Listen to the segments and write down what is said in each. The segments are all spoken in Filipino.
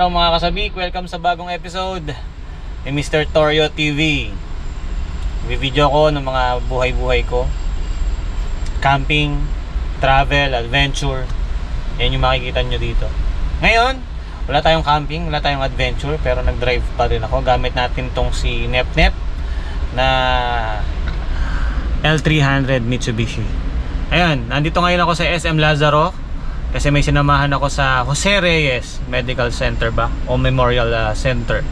araw mga kasabik, welcome sa bagong episode ni Mr. Torio TV. Video ko ng mga buhay-buhay ko, camping, travel, adventure. Yan yung makikita nyo dito. Ngayon, wala tayong camping, wala tayong adventure, pero nag-drive pa rin ako. Gamit natin tong si Nep-Nep na L300 Mitsubishi. Ayun, nandito ngayon ako sa SM Lazaro kasi may sinamahan ako sa Jose Reyes Medical Center ba o Memorial Center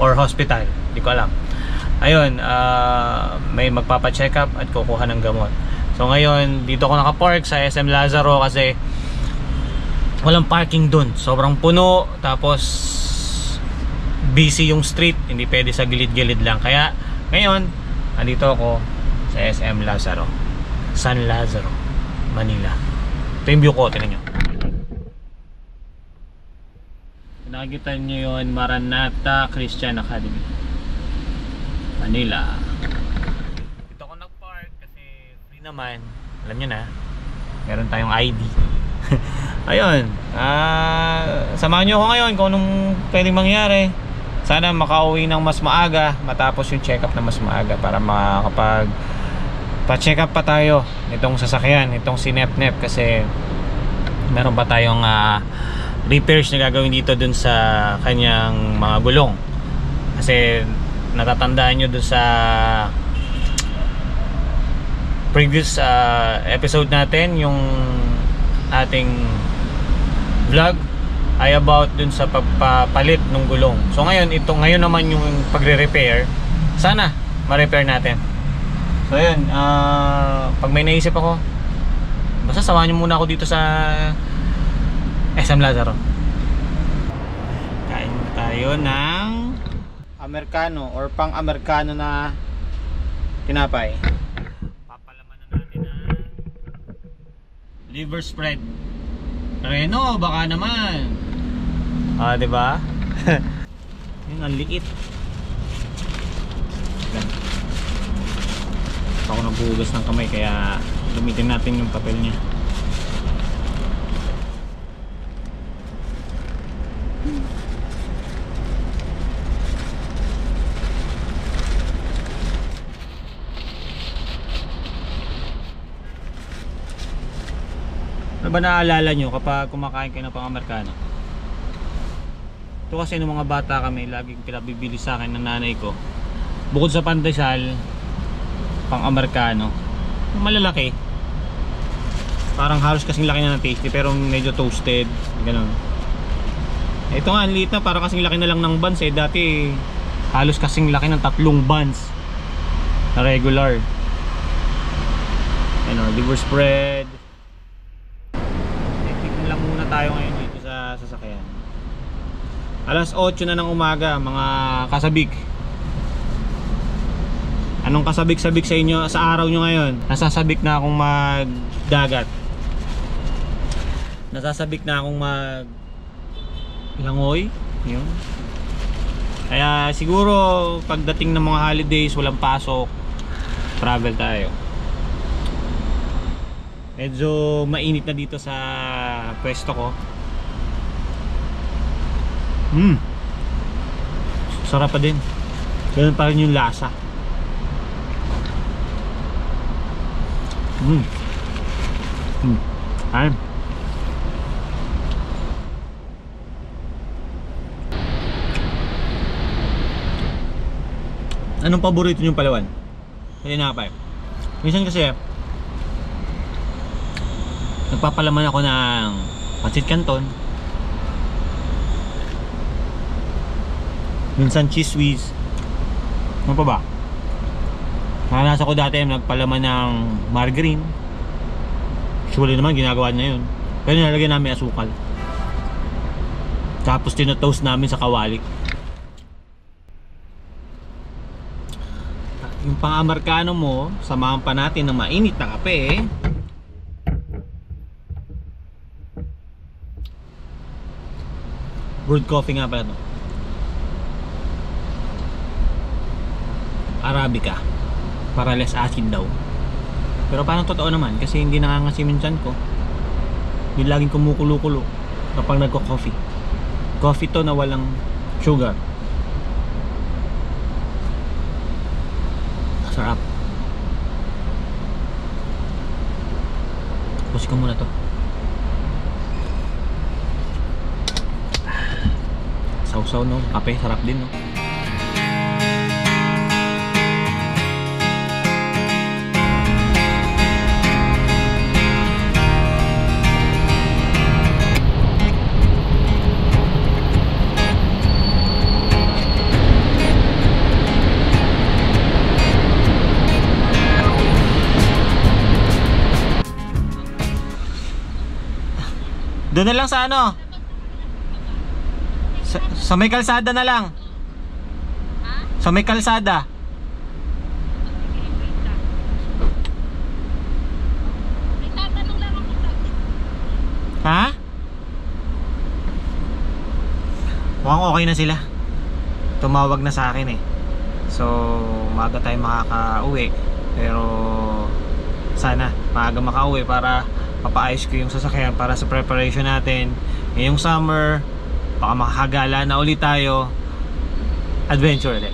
or Hospital, hindi ko alam. Ayun, may magpapa-check up at kukuha ng gamot. So ngayon, dito ako nakapark sa SM Lazaro kasi walang parking dun. Sobrang puno, tapos busy yung street, hindi pwede sa gilid-gilid lang. Kaya ngayon, nandito ako sa SM Lazaro, San Lazaro, Manila. Ito yung view ko, tingnan nyo. Nakikita nyo yun, Maranatha Christian Academy, Manila. Dito ako nag-park kasi free naman. Alam nyo na, meron tayong ID. Ayun, samahan nyo ako ngayon kung anong pwedeng mangyari. Sana makauwi ng mas maaga, matapos yung check-up na mas maaga para makakapag pa-check up pa tayo nitong sasakyan, itong si Nep-Nep, kasi meron pa tayong repairs na gagawin dito dun sa kanyang mga gulong. Kasi natatandaan nyo dun sa previous episode natin, yung ating vlog ay about dun sa pagpapalit ng gulong. So ngayon naman yung pagre-repair, sana ma-repair natin. So ayun, pag may naisip ako, basta samahan nyo muna ako dito sa SM Lazaro. Kain tayo ng Amerikano or pang-Amerikano na tinapay. Papalaman na natin ng liver spread. Reno, baka naman. Diba? Yung ang liit. Ako nagbuhugas ng kamay kaya gamitin natin yung papel niya. Ano ba naaalala nyo kapag kumakain kayo ng pang-Amerikano? Ito kasi nung mga bata kami, laging pinabibili sa akin ng nanay ko. Bukod sa pandesal, pang-Amerikano, malalaki, parang halos kasing laki na ng tasty pero medyo toasted, ganun. Ito nga, ang liit na, parang kasing laki na lang ng buns eh. Dati halos kasing laki ng 3 buns na regular. Ano, liver spread. Tignan lang muna tayo ngayon dito sa sasakyan. Alas 8 na ng umaga mga kasabik. Anong kasabik-sabik sa inyo sa araw nyo ngayon? Nasasabik na akong magdagat. Nasasabik na akong langoy. Yun. Kaya siguro pagdating ng mga holidays, walang pasok, travel tayo. Medyo mainit na dito sa pwesto ko. Sarap pa din. Ganun pa rin yung lasa. Ayun. Anong paborito niyong palawan? Tinapay. Minsan kasi nagpapalaman ako ng pancit canton, minsan cheese whiz. Ano pa ba? Naranasan ko dati nagpalaman ng margarine. Usually naman ginagawa na yun, pero nilalagyan namin asukal, tapos tinatoast namin sa kawali. Yung pang-Amerikano mo, samahan pa natin ng mainit na kape. Brewed coffee nga pala to, Arabica, para less acid daw. Pero parang totoo naman kasi hindi nangangasim yung tiyan ko. Yung laging kumukulo-kulo kapag nagko-coffee. Coffee to na walang sugar. Sarap. Tapos ko muna to. Sausaw no, kape, sarap din no. Doon na lang sa ano? Sa may kalsada na lang. Sa may kalsada. Ha? Mukhang okay na sila. Tumawag na sa akin eh. So, maaga tayo makaka-uwi. Pero sana maaga makauwi para papaayos ko yung sasakyan para sa preparation natin ngayong summer. Baka makakagala na ulit tayo. Adventure ulit.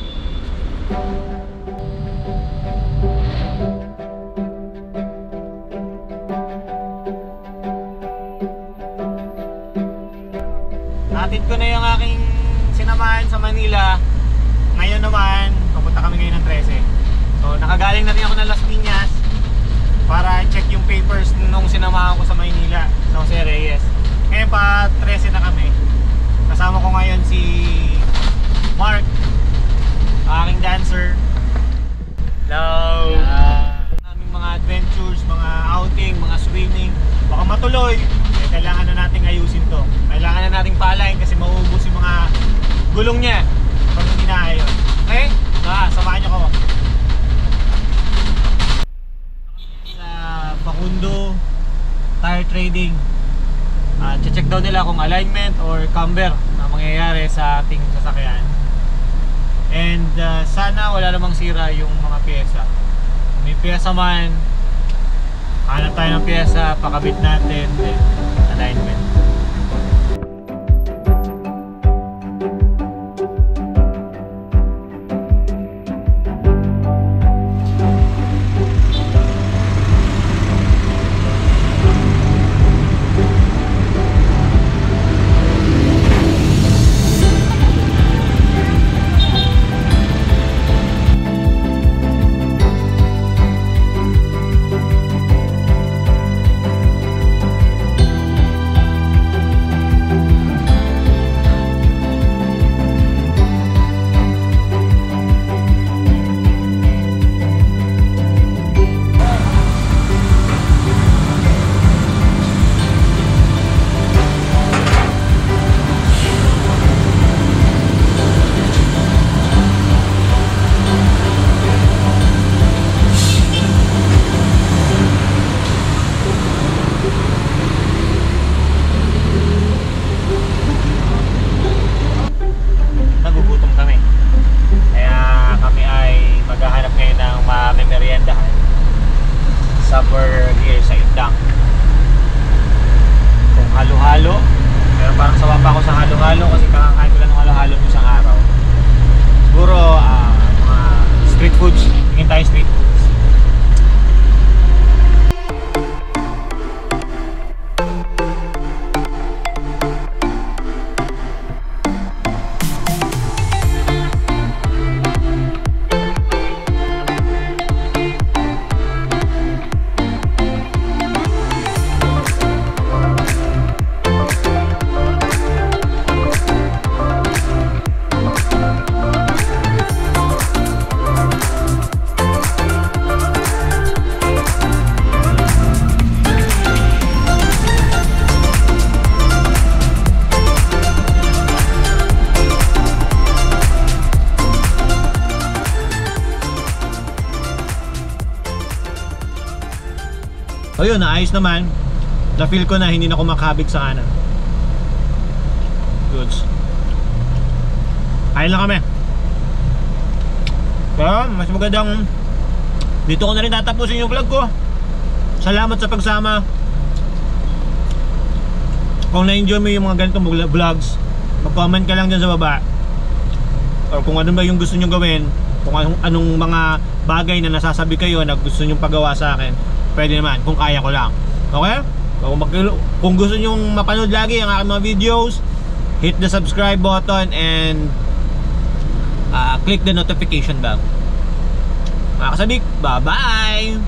Hatid ko na yung aking sinamahan sa Manila. Ngayon naman, pupunta kami ngayon ng 13. So nakagaling na rin ako ng Las Piñas para check yung papers nung sinamahan ko sa Maynila, sa Jose Reyes. Ngayon pa 13 na kami. Kasama ko ngayon si Mark, aking dancer. Hello! Aming mga adventures, mga outing, mga swimming. Baka matuloy, eh, kailangan na natin ayusin to. Kailangan na natin paalain kasi mauubos yung mga gulong niya pag hindi naayos. Okay? Samahan niyo ko. Sa Facundo Tire Trading. Check daw nila kung alignment or camber na mangyayari sa ating sasakyan. And sana wala namang sira yung mga pyesa. Kung may pyesa man, hanap tayo ng pyesa, pakabit natin, then alignment. Supper here sa Indang. Kung halo-halo, pero parang sawa pa ako sa halo-halo kasi kakakain ko lang ng halo-halo ng isang araw. Siguro mga street foods. Tingin tayo street foods. Ayun, naayos naman. Na-feel ko na hindi na ako makabig sa kanan. Goods. Ayun lang kami. Pero mas magandang dito ko na rin tatapusin yung vlog ko. Salamat sa pagsama. Kung na-enjoy mo yung mga ganitong vlogs, Mag-comment ka lang dyan sa baba. Or kung ano ba yung gusto nyo gawin, kung anong mga bagay na nasasabi kayo na gusto nyo pagawa sa akin, pwede naman, kung kaya ko lang. Okay? Kung gusto nyo mapanood lagi ang aking mga videos, hit the subscribe button and click the notification bell. Mga kasabik, bye-bye!